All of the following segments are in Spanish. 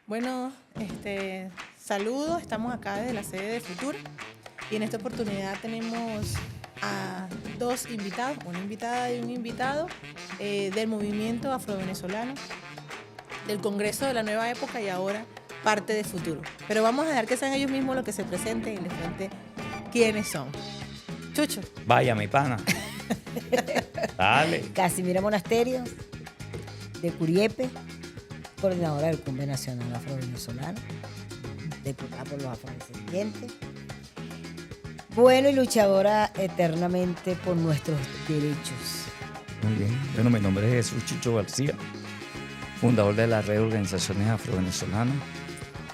Bueno, saludos, estamos acá desde la sede de Futur y en esta oportunidad tenemos a dos invitados, una invitada y un invitado del movimiento afrovenezolano, del Congreso de la Nueva Época y ahora parte de Futuro. Pero vamos a dejar que sean ellos mismos los que se presenten y les cuenten quiénes son. Chucho. Vaya, mi pana. Dale. Casimira Monasterio, de Curiepe, coordinadora del Cumbre Nacional Afro-Venezolano, diputada por los afrodescendientes. Bueno, y luchadora eternamente por nuestros derechos. Muy bien. Bueno, mi nombre es Jesús Chicho García, fundador de la red de organizaciones afrovenezolanas,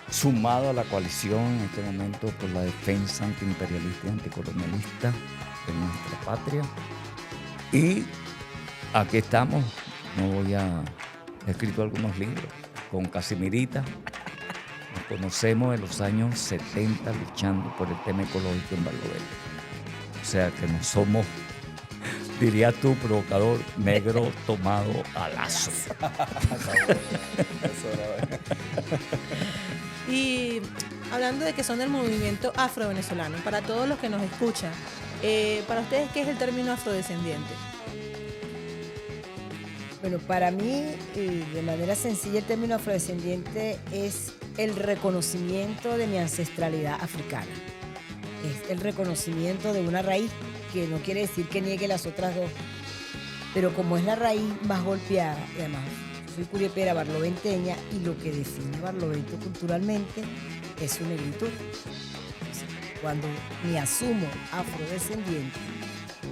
sumado a la coalición en este momento por la defensa antiimperialista y anticolonialista de nuestra patria. Y aquí estamos. He escrito algunos libros con Casimirita. Nos conocemos en los años 70 luchando por el tema ecológico en Barlovento. O sea que no somos, dirías tú, provocador negro tomado a lazo. Y hablando de que son del movimiento afrovenezolano, para todos los que nos escuchan, para ustedes, ¿qué es el término afrodescendiente? Bueno, para mí, de manera sencilla, el término afrodescendiente es el reconocimiento de mi ancestralidad africana. Es el reconocimiento de una raíz que no quiere decir que niegue las otras dos, pero como es la raíz más golpeada, y además soy curiepera barloventeña, y lo que define Barlovento culturalmente es su negritud. Cuando me asumo afrodescendiente,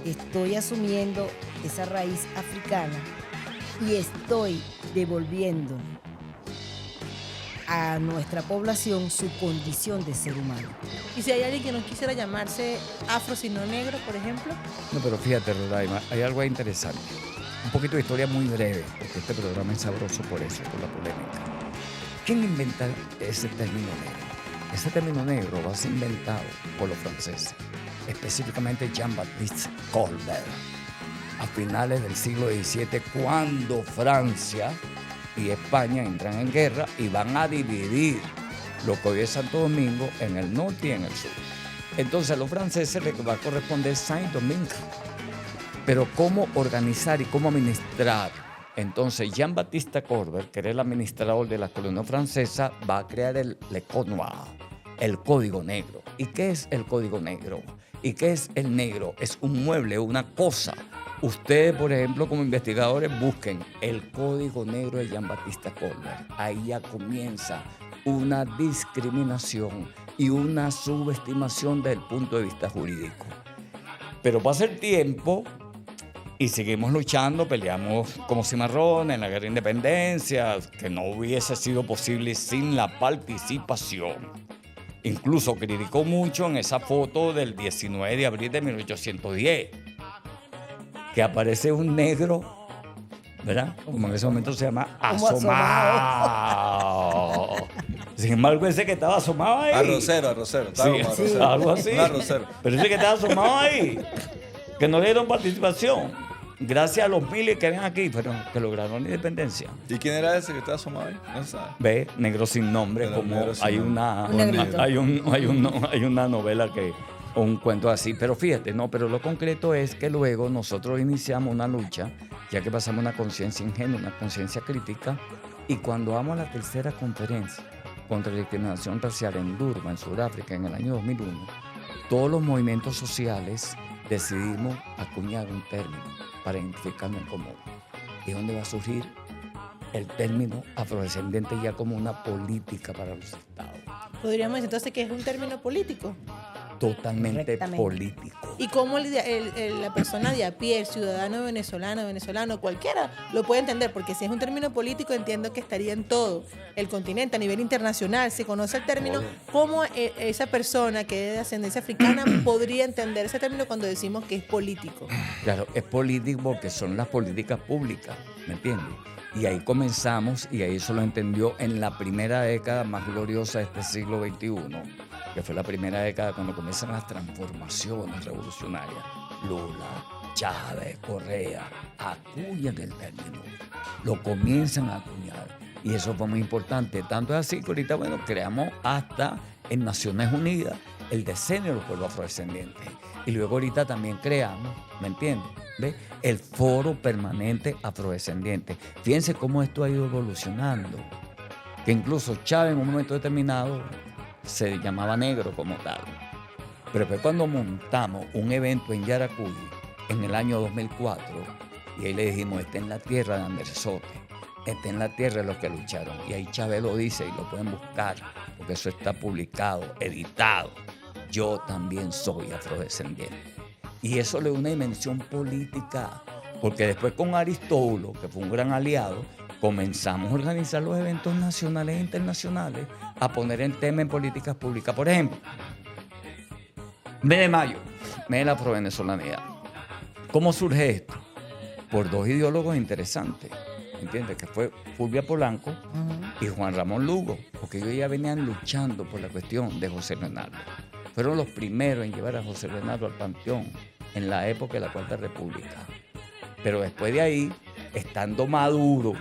estoy asumiendo esa raíz africana y estoy devolviendo a nuestra población su condición de ser humano. Y si hay alguien que no quisiera llamarse afro sino negro, por ejemplo. No, pero fíjate, Roraima, hay algo interesante. Un poquito de historia muy breve, porque este programa es sabroso por eso, por la polémica. ¿Quién inventa ese término negro? Ese término negro va a ser inventado por los franceses, específicamente Jean-Baptiste Colbert, a finales del siglo XVII, cuando Francia y España entran en guerra y van a dividir lo que hoy es Santo Domingo en el norte y en el sur. Entonces a los franceses les va a corresponder Saint-Domingue. Pero cómo organizar y cómo administrar. Entonces Jean-Baptiste Colbert, que era el administrador de la colonia francesa, va a crear el Le Code Noir, el código negro. ¿Y qué es el código negro? ¿Y qué es el negro? Es un mueble, una cosa. Ustedes, por ejemplo, como investigadores, busquen el código negro de Jean-Baptiste Colbert. Ahí ya comienza una discriminación y una subestimación desde el punto de vista jurídico. Pero pasa el tiempo y seguimos luchando, peleamos como cimarrones en la guerra de independencia, que no hubiese sido posible sin la participación. Incluso criticó mucho en esa foto del 19 de abril de 1810, que aparece un negro, ¿verdad? Como en ese momento se llama asomado. Sin embargo, ese que estaba asomado ahí. Arrocero. Sí, algo así. Un arrocero. Pero ese que estaba asomado ahí, que no le dieron participación, gracias a los miles que ven aquí, pero que lograron la independencia. ¿Y quién era ese que estaba asomado ahí? No se sabe. Ve, Negro sin nombre, Pero como Negro sin hay nombre. hay una novela que un cuento así, pero fíjate, no, pero lo concreto es que luego nosotros iniciamos una lucha, ya que pasamos una conciencia ingenua, una conciencia crítica, y cuando vamos a la tercera conferencia contra la discriminación racial en Durban, en Sudáfrica, en el año 2001, todos los movimientos sociales decidimos acuñar un término para identificarnos como. ¿Y dónde va a surgir el término afrodescendiente ya como una política para los estados? Podríamos decir entonces que es un término político. Totalmente político. Y cómo la persona de a pie, el ciudadano venezolano, cualquiera, lo puede entender, porque si es un término político, entiendo que estaría en todo el continente, a nivel internacional. Se conoce el término, cómo esa persona que es de ascendencia africana podría entender ese término cuando decimos que es político. Claro, es político porque son las políticas públicas, ¿me entiendes? Y ahí comenzamos, y ahí eso lo entendió en la primera década más gloriosa de este siglo XXI, que fue la primera década cuando comienzan las transformaciones revolucionarias. Lula, Chávez, Correa, acuñan el término, lo comienzan a acuñar. Y eso fue muy importante. Tanto es así que ahorita, bueno, creamos hasta en Naciones Unidas el decenio de los pueblos afrodescendientes. Y luego ahorita también creamos, ¿me entiendes? ¿Ve? El Foro Permanente Afrodescendiente. Fíjense cómo esto ha ido evolucionando. Que incluso Chávez en un momento determinado se llamaba negro como tal. Pero después cuando montamos un evento en Yaracuy en el año 2004, y ahí le dijimos, está en la tierra de Andersote, está en la tierra de los que lucharon. Y ahí Chávez lo dice y lo pueden buscar, porque eso está publicado, editado. Yo también soy afrodescendiente. Y eso le da una dimensión política, porque después con Aristóbulo, que fue un gran aliado, comenzamos a organizar los eventos nacionales e internacionales, a poner el tema en políticas públicas. Por ejemplo, mes de mayo, mes de la afrovenezolanidad. ¿Cómo surge esto? Por dos ideólogos interesantes, ¿entiendes? Que fue Fulvia Polanco y Juan Ramón Lugo, porque ellos ya venían luchando por la cuestión de José Leonardo. Fueron los primeros en llevar a José Leonardo al panteón en la época de la Cuarta República. Pero después de ahí, estando Maduro,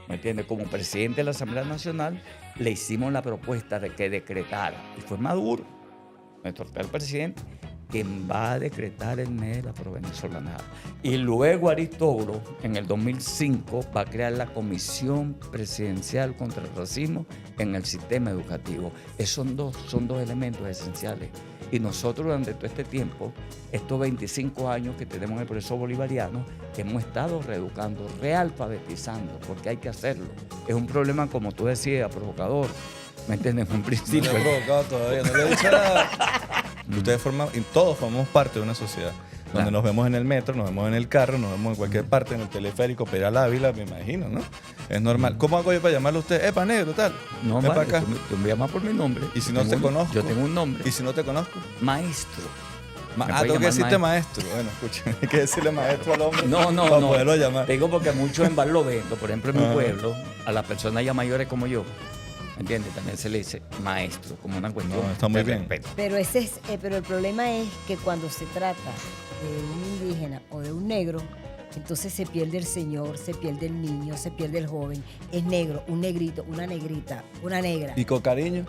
¿me entiendes? Como presidente de la Asamblea Nacional, le hicimos la propuesta de que decretara. Y fue Maduro, nuestro actual presidente, quien va a decretar el mes de la afrovenezolanidad. Y luego Aristóbulo, en el 2005, va a crear la Comisión Presidencial contra el Racismo en el sistema educativo. Esos son dos elementos esenciales. Y nosotros durante todo este tiempo, estos 25 años que tenemos el proceso bolivariano, hemos estado reeducando, realfabetizando, porque hay que hacerlo. Es un problema, como tú decías, provocador. ¿Me entiendes? Un principio. No lo he provocado todavía, no le he dicho nada. Ustedes forman, y todos formamos parte de una sociedad. Donde nos vemos en el metro, nos vemos en el carro, nos vemos en cualquier parte, en el teleférico, Peral Ávila, me imagino, ¿no? Es normal. ¿Cómo hago yo para llamarlo a usted? ¡Epa, negro, tal! No, ven vale, para acá. tú me llamas por mi nombre. ¿Y si no te conozco? Yo tengo un nombre. ¿Y si no te conozco? Maestro. Tengo que decirte maestro. Bueno, escucha, hay que decirle maestro al hombre No, para poderlo llamar. Te digo porque muchos en Barlovento, por ejemplo, en mi pueblo, a las personas ya mayores como yo, ¿entiendes? También se le dice maestro, como una cuestión No, está muy de bien. respeto. Pero pero el problema es que cuando se trata de un indígena o de un negro, entonces se pierde el señor, se pierde el niño, se pierde el joven. Es negro, un negrito, una negrita, una negra. ¿Y con cariño?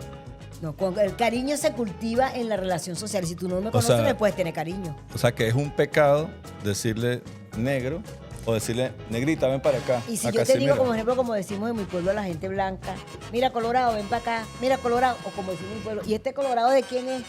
No, el cariño se cultiva en la relación social. Si tú no me conoces, me puedes tener cariño. O sea, que es un pecado decirle negro o decirle negrita, ven para acá. Y si acá yo te sí, digo, mira. como ejemplo, como decimos en mi pueblo a la gente blanca, mira Colorado, ven para acá, mira Colorado, o como decimos en mi pueblo, ¿y este Colorado de quién es?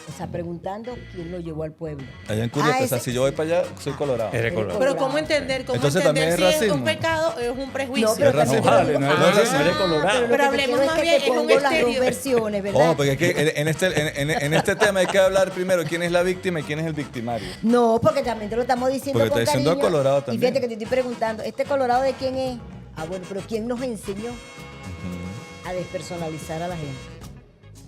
O sea, preguntando quién lo llevó al pueblo. Allá en Curiosa, o sea, si yo voy para allá, soy colorado. Eres colorado. Pero ¿cómo entender? Entonces también es si es racismo. un pecado o es un prejuicio? No, pero Es racismo. también te lo No, digo- vale, no es eres colorado. lo Pero que te hablemos quiero más que bien, te es un pongo las dos estereotipo. versiones, ¿verdad? Oh, porque aquí en este tema hay que hablar primero quién es la víctima y quién es el victimario. No, porque también te lo estamos diciendo Porque con está diciendo cariño. Colorado Y también. fíjate que te estoy preguntando, ¿este Colorado de quién es? Ah, bueno, pero ¿quién nos enseñó a despersonalizar a la gente?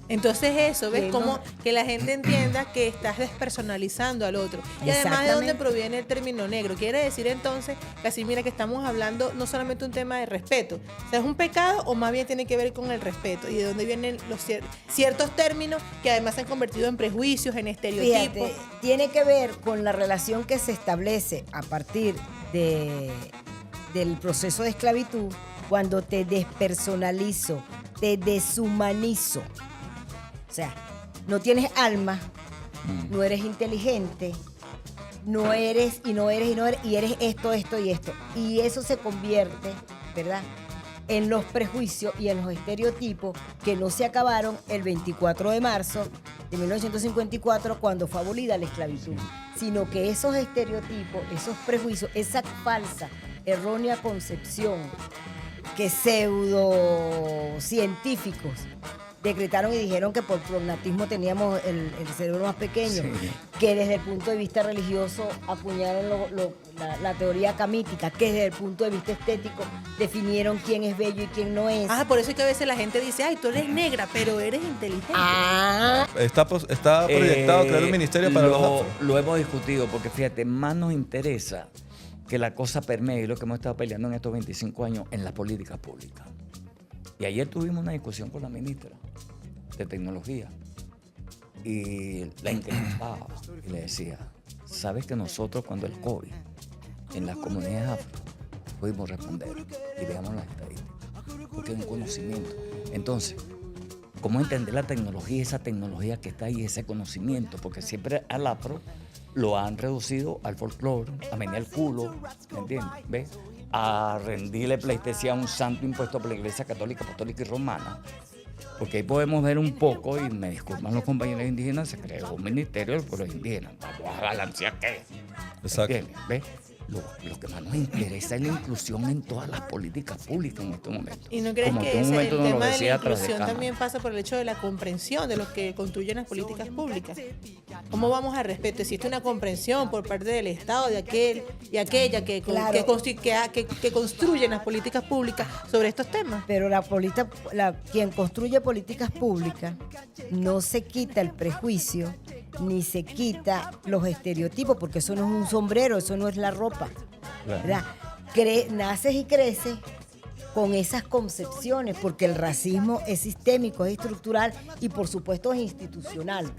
Entonces eso, ¿ves? Sí, Como no. que la gente entienda que estás despersonalizando al otro. Y además de dónde Exactamente. proviene el término negro. Quiere decir entonces, que así mira que estamos hablando no solamente un tema de respeto. O sea, ¿es un pecado o más bien tiene que ver con el respeto? Y de dónde vienen los ciertos términos que además se han convertido en prejuicios, en estereotipos. Fíjate, tiene que ver con la relación que se establece a partir del proceso de esclavitud, cuando te despersonalizo, te deshumanizo. O sea, no tienes alma, no eres inteligente, no eres y eres esto, esto y esto. Y eso se convierte, ¿verdad?, en los prejuicios y en los estereotipos que no se acabaron el 24 de marzo de 1954 cuando fue abolida la esclavitud, sino que esos estereotipos, esos prejuicios, esa falsa, errónea concepción que pseudocientíficos decretaron y dijeron que por prognatismo teníamos el cerebro más pequeño, Sí. que desde el punto de vista religioso acuñaron la teoría camítica, que desde el punto de vista estético definieron quién es bello y quién no es. Ah, por eso es que a veces la gente dice, ay, tú eres negra, pero eres inteligente. Ah, Está proyectado crear un ministerio para los afro. Lo hemos discutido porque fíjate, más nos interesa que la cosa permee lo que hemos estado peleando en estos 25 años en las políticas públicas. Y ayer tuvimos una discusión con la ministra de Tecnología y la increpaba y le decía, ¿sabes que nosotros cuando el COVID en las comunidades afro pudimos responder? Y veamos las estadísticas. porque es un conocimiento. Entonces, ¿cómo entender la tecnología, esa tecnología que está ahí, ese conocimiento? Porque siempre al afro lo han reducido al folclore, a menear el culo, ¿me entiendes? ¿Ves? A rendirle pleitesía a un santo impuesto por la Iglesia Católica, Apostólica y Romana. Porque ahí podemos ver un poco, y me disculpan los compañeros indígenas, se creó un ministerio del pueblo indígena. Vamos a balancear qué. Exacto. ¿Entiendes? ¿Ves? Lo que más nos interesa es la inclusión en todas las políticas públicas en este momento. ¿Y no crees Como que tú en un el momento nos lo tema de la decías tras de inclusión cámara. también pasa por el hecho de la comprensión de los que construyen las políticas públicas? ¿Cómo vamos al respecto? ¿Existe una comprensión por parte del Estado, de aquel y aquella que construyen las políticas públicas sobre estos temas? Pero quien construye políticas públicas no se quita el prejuicio ni se quita los estereotipos, porque eso no es un sombrero, eso no es la ropa. Claro. ¿Verdad? Naces y creces con esas concepciones, porque el racismo es sistémico, es estructural y por supuesto es institucional.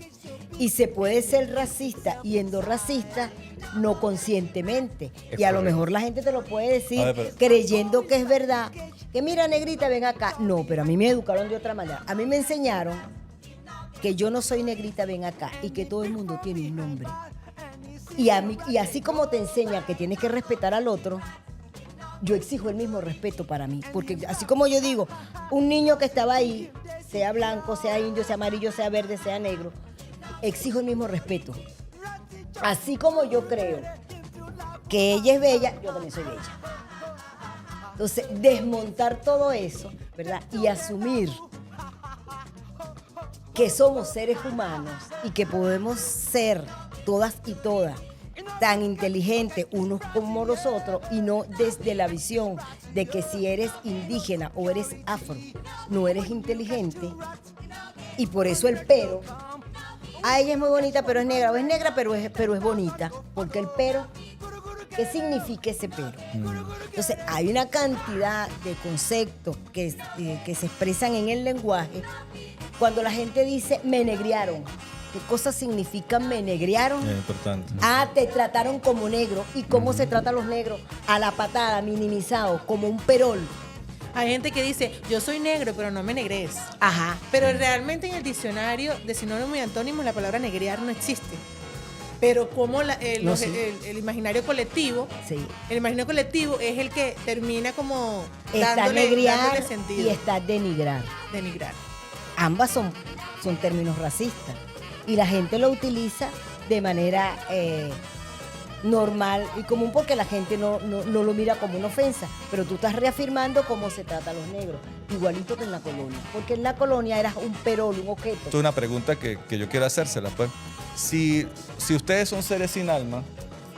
Y se puede ser racista y endorracista no conscientemente. Es y a lo correcto. mejor la gente te lo puede decir A ver, pero- creyendo que es verdad. Que mira, negrita, ven acá. No, pero a mí me educaron de otra manera. A mí me enseñaron que yo no soy negrita, ven acá, y que todo el mundo tiene un nombre. Y así como te enseña que tienes que respetar al otro, yo exijo el mismo respeto para mí. Porque así como yo digo, un niño que estaba ahí, sea blanco, sea indio, sea amarillo, sea verde, sea negro, exijo el mismo respeto. Así como yo creo que ella es bella, yo también soy bella. Entonces, desmontar todo eso, ¿verdad? Y asumir que somos seres humanos y que podemos ser todas y todas tan inteligentes unos como los otros, y no desde la visión de que si eres indígena o eres afro, no eres inteligente, y por eso el pero, ella es muy bonita pero es negra, o es negra pero es bonita, porque el pero, ¿qué significa ese pero? Entonces hay una cantidad de conceptos que se expresan en el lenguaje. Cuando la gente dice me negriaron, ¿qué cosa significa me negriaron? Es importante. Te trataron como negro. ¿Y cómo se trata a los negros? A la patada, minimizado, como un perol. Hay gente que dice, yo soy negro, pero no me negres. Ajá. Pero realmente en el diccionario de sinónimos y antónimos la palabra negrear no existe. Pero como No, sí. el imaginario colectivo, Sí. el imaginario colectivo es el que termina como Está dándole negriar sentido. y está denigrar. Denigrar. Ambas son términos racistas. Y la gente lo utiliza de manera normal y común, porque la gente no lo mira como una ofensa. Pero tú estás reafirmando cómo se trata a los negros, igualito que en la colonia. Porque en la colonia eras un perol, un objeto. Esto es una pregunta que yo quiero hacérsela, pues. Si ustedes son seres sin alma,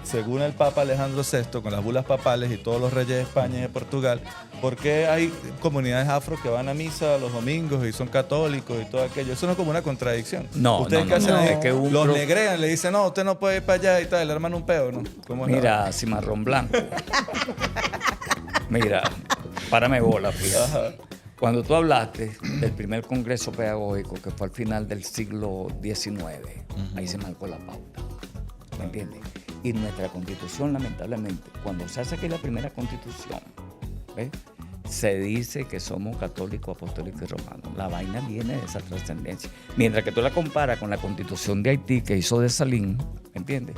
según el Papa Alejandro VI, con las bulas papales y todos los reyes de España y de Portugal, ¿por qué hay comunidades afro que van a misa los domingos y son católicos y todo aquello? Eso no es como una contradicción. No, ¿Ustedes no, qué hacen no. ahí? Es que Los negrean, le dicen, no, usted no puede ir para allá y tal, le arman un peo, ¿no? ¿Cómo es la- Mira, cimarrón blanco. Mira, párame bola, fíjate. Ajá. Cuando tú hablaste del primer congreso pedagógico, que fue al final del siglo XIX, ahí se marcó la pauta. ¿Me entiendes? Y nuestra constitución, lamentablemente, cuando se hace aquí la primera constitución, ¿ves? Se dice que somos católicos, apostólicos y romanos. La vaina viene de esa trascendencia. Mientras que tú la comparas con la constitución de Haití que hizo de Salín, ¿me entiendes?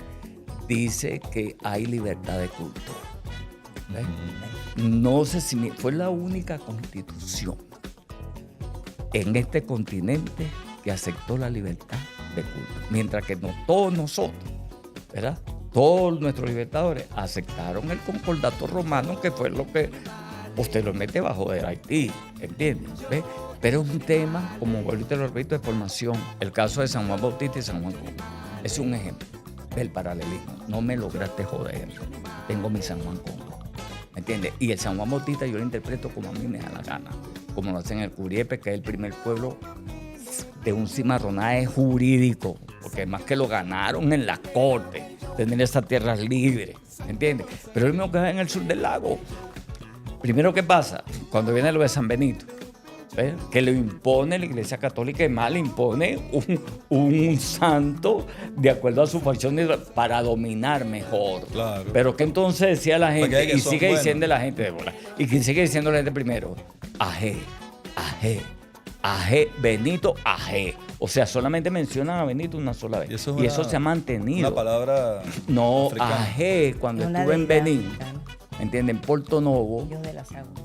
Dice que hay libertad de culto. ¿Ves? No sé si fue la única constitución en este continente que aceptó la libertad de culto. Mientras que no todos nosotros, ¿verdad? Todos nuestros libertadores aceptaron el concordato romano, que fue lo que posteriormente bajó de Haití, ¿entiendes? ¿Ves? Pero es un tema, como vuelvo y te lo repito, de formación. El caso de San Juan Bautista y San Juan Congo es un ejemplo del paralelismo. No me lograste joder. Tengo mi San Juan Congo. ¿Me entiendes? Y el San Juan Bautista yo lo interpreto como a mí me da la gana. Como lo hacen en el Curiepe, que es el primer pueblo de un cimarronaje jurídico. Porque más que lo ganaron en la corte, tener esas tierras libres. ¿Me entiendes? Pero es lo mismo que es en el sur del lago. Primero, ¿qué pasa? Cuando viene lo de San Benito, ¿ves? Que lo impone la Iglesia Católica, y más le impone un santo de acuerdo a su facción para dominar mejor. Claro. Pero que entonces decía la Porque hay gente, que y son sigue buenos. diciendo la gente de bola, y que sigue diciendo la gente primero, Ajé, Ajé, Ajé, Benito Ajé. O sea, solamente mencionan a Benito una sola vez. Y eso se ha mantenido. Una palabra No, africana. Ajé, cuando Es una estuve en deidad Benín, africana. ¿me entienden? En Porto Novo, Dios de las aguas.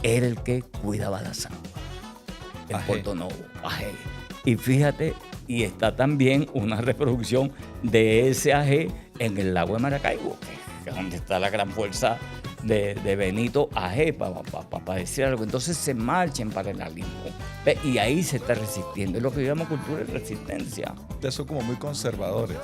era el que cuidaba las aguas. En Ajé. Porto Novo, Ajé. Y fíjate, y está también una reproducción de ese Ajé en el lago de Maracaibo, que es donde está la gran fuerza de Benito Ajé, para decir algo. Entonces se marchen para el alismo. ¿Ve? Y ahí se está resistiendo. Es lo que llamamos cultura de resistencia. Ustedes son como muy conservadores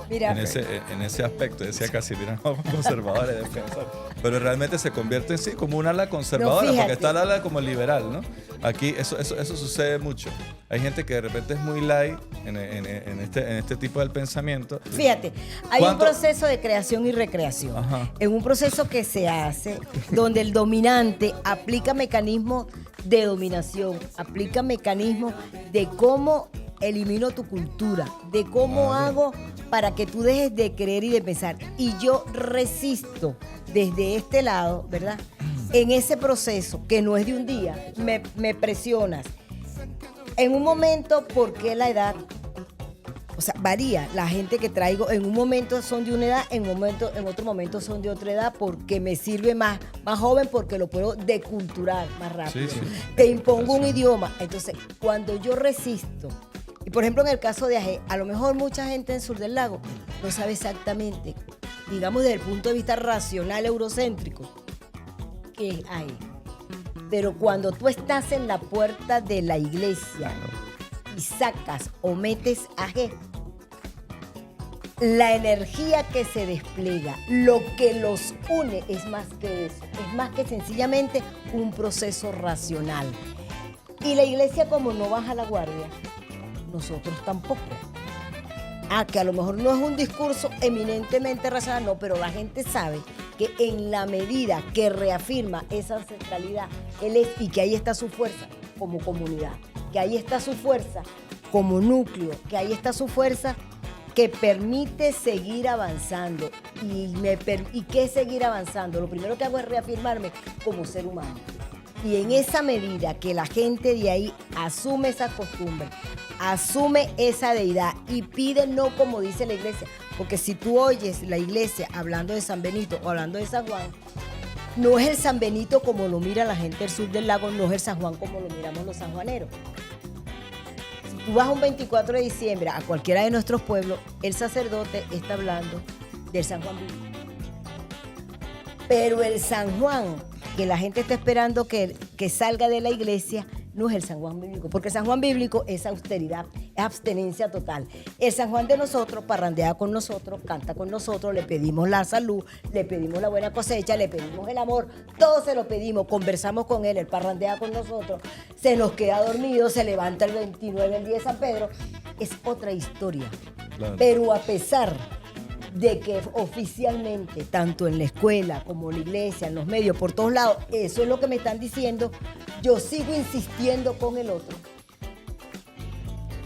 Mira, en ese aspecto. Decía casi, mira, no, conservadores, defensores. Pero realmente se convierte en sí como un ala conservadora, No, fíjate. porque está el ala como liberal, ¿no? Aquí eso sucede mucho. Hay gente que de repente es muy light en este tipo del pensamiento. fíjate, hay un ¿Cuánto? proceso de creación y recreación. Ajá. En un proceso que se hace donde el dominante aplica mecanismos de dominación, aplica mecanismos de cómo elimino tu cultura, de cómo Vale. hago para que tú dejes de creer y de pensar. Y yo resisto desde este lado, ¿verdad? En ese proceso, que no es de un día, me presionas. En un momento, ¿por qué la edad? O sea, varía. La gente que traigo en un momento son de una edad, en otro momento son de otra edad, porque me sirve más joven, porque lo puedo deculturar más rápido. Sí, sí. Te impongo un idioma. Entonces, cuando yo resisto, y por ejemplo en el caso de Ajé, a lo mejor mucha gente en Sur del Lago no sabe exactamente, digamos desde el punto de vista racional eurocéntrico, qué es Ajé. Pero cuando tú estás en la puerta de la iglesia y sacas o metes Ajé, la energía que se despliega, lo que los une es más que eso, es más que sencillamente un proceso racional. Y la iglesia, como no baja la guardia, nosotros tampoco. Que a lo mejor no es un discurso eminentemente racional, no, pero la gente sabe que en la medida que reafirma esa ancestralidad, él es, y que ahí está su fuerza como comunidad, que ahí está su fuerza como núcleo, que ahí está su fuerza que permite seguir avanzando. ¿Y qué es seguir avanzando? Lo primero que hago es reafirmarme como ser humano. Y en esa medida que la gente de ahí asume esa costumbre, asume esa deidad y pide no como dice la iglesia, porque si tú oyes la iglesia hablando de San Benito o hablando de San Juan, no es el San Benito como lo mira la gente del Sur del Lago, no es el San Juan como lo miramos los sanjuaneros. Si tú vas un 24 de diciembre a cualquiera de nuestros pueblos, el sacerdote está hablando del San Juan bíblico. Pero el San Juan que la gente está esperando que salga de la iglesia no es el San Juan bíblico, porque el San Juan bíblico es austeridad, es abstenencia total. El San Juan de nosotros parrandea con nosotros, canta con nosotros, le pedimos la salud, le pedimos la buena cosecha, le pedimos el amor, todo se lo pedimos, conversamos con él, él parrandea con nosotros, se nos queda dormido, se levanta el 29, el día de San Pedro, es otra historia. Claro. Pero a pesar de que oficialmente, tanto en la escuela como en la iglesia, en los medios, por todos lados, eso es lo que me están diciendo, yo sigo insistiendo con el otro,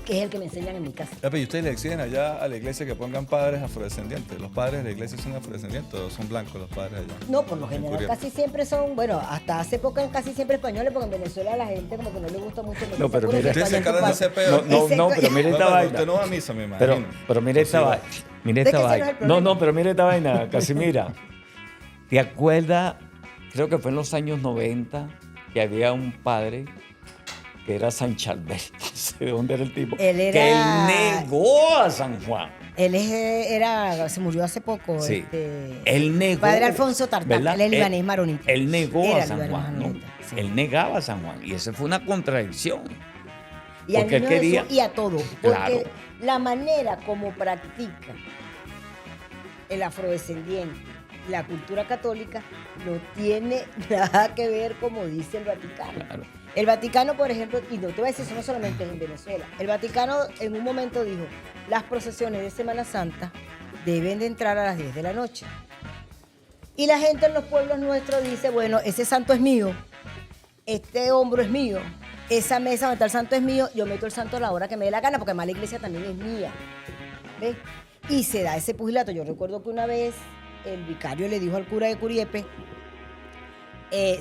que es el que me enseñan en mi casa. ¿Y ustedes le exigen allá a la iglesia que pongan padres afrodescendientes? ¿Los padres de la iglesia son afrodescendientes o son blancos los padres allá? No, por lo En general Curiapa. casi siempre son, bueno, hasta hace poco eran casi siempre españoles, porque en Venezuela a la gente como que no le gusta mucho. No, pero mira, Ustedes se encargan de ese pedo. No, pero mira esta vaina. Usted no va a misa, me imagino. Pero mira esta Sí, vaina. Mira Es esta que ese no es vaina. el problema. No, pero mira esta vaina, Casimira. ¿Te acuerdas? Creo que fue en los años 90 que había un padre que era San Charbel. No sé de dónde era el tipo. Él era- Que él negó a San Juan. Él se murió hace poco. Sí. Él negó. Padre Alfonso Tartán, ¿verdad? él es libanés maronita. Él negó Era a San libanés Juan, ¿no? maronita, sí. Él negaba a San Juan. Y esa fue una contradicción. Y al porque él niño quería- Jesús y a todo. Porque Claro. la manera como practica el afrodescendiente, la cultura católica, no tiene nada que ver como dice el Vaticano. Claro. El Vaticano, por ejemplo, y no te voy a decir, eso no solamente es en Venezuela. El Vaticano en un momento dijo, las procesiones de Semana Santa deben de entrar a las 10 de la noche. Y la gente en los pueblos nuestros dice, bueno, ese santo es mío, este hombro es mío, esa mesa donde está el santo es mío, yo meto el santo a la hora que me dé la gana, porque además la iglesia también es mía. ¿Ves? Y se da ese pugilato. Yo recuerdo que una vez el vicario le dijo al cura de Curiepe,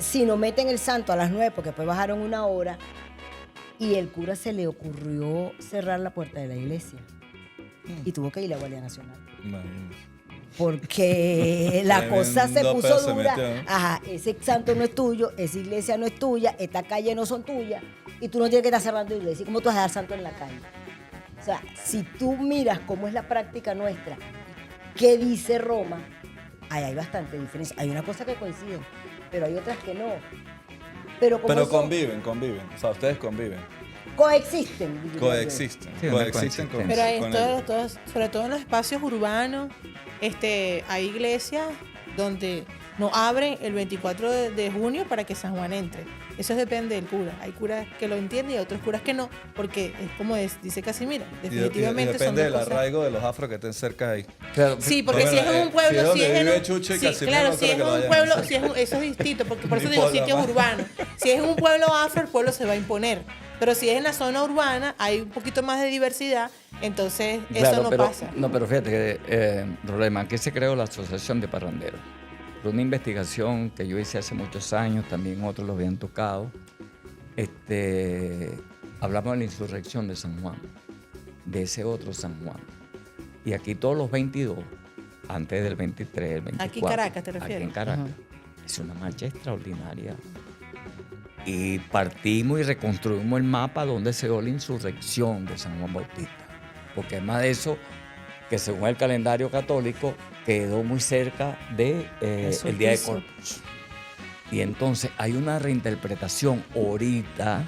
si no meten el santo a las 9, porque después bajaron 1 hora, y el cura se le ocurrió cerrar la puerta de la iglesia. Y tuvo que ir la Guardia Nacional. Imagínate. Porque la cosa se Tremendo puso pedo se dura. metió, ¿no? Ajá, ese santo no es tuyo, esa iglesia no es tuya, esta calle no son tuyas, y tú no tienes que estar cerrando iglesia. ¿Cómo tú vas a dar santo en la calle? O sea, si tú miras cómo es la práctica nuestra, qué dice Roma, ahí hay bastante diferencia. Hay una cosa que coinciden, pero hay otras que no. Pero Pero conviven. O sea, ustedes conviven. coexisten. diría yo. Coexisten. Sí, una Coexisten con, Pero hay con sobre todo en los espacios urbanos, hay iglesias donde no abren el 24 de junio para que San Juan entre. Eso depende del cura. Hay curas que lo entienden y otros curas que no, porque es como dice Casimira, definitivamente y son depende dos del cosas. arraigo de los afros que estén cerca ahí. Claro, Sí, porque Bueno, si es en un pueblo, si si es es donde en vive un Chucho y sí, Casimiro, claro, no si creo es que en lo un vayan a pueblo, hacer. eso es distinto, porque por eso Ni digo por la sitios mano. urbanos. Si es en un pueblo afro, el pueblo se va a imponer. Pero si es en la zona urbana, hay un poquito más de diversidad, entonces eso claro, no pero, pasa. No, pero fíjate que, Rolema, aquí se creó la Asociación de Parranderos. Por una investigación que yo hice hace muchos años, también otros lo habían tocado. Hablamos de la insurrección de San Juan, de ese otro San Juan. Y aquí todos los 22, antes del 23, el 24. Aquí en Caracas, ¿te refieres? Aquí en Caracas. Es una marcha extraordinaria. Y partimos y reconstruimos el mapa donde se dio la insurrección de San Juan Bautista. Porque además de eso, que según el calendario católico, quedó muy cerca de el Día de solsticio. Corpus. Y entonces hay una reinterpretación ahorita,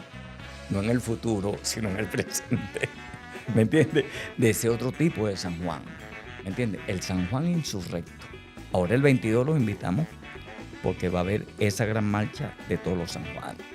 no en el futuro, sino en el presente, ¿me entiendes? De ese otro tipo de San Juan, ¿me entiendes? El San Juan insurrecto. Ahora el 22 los invitamos porque va a haber esa gran marcha de todos los San Juanes.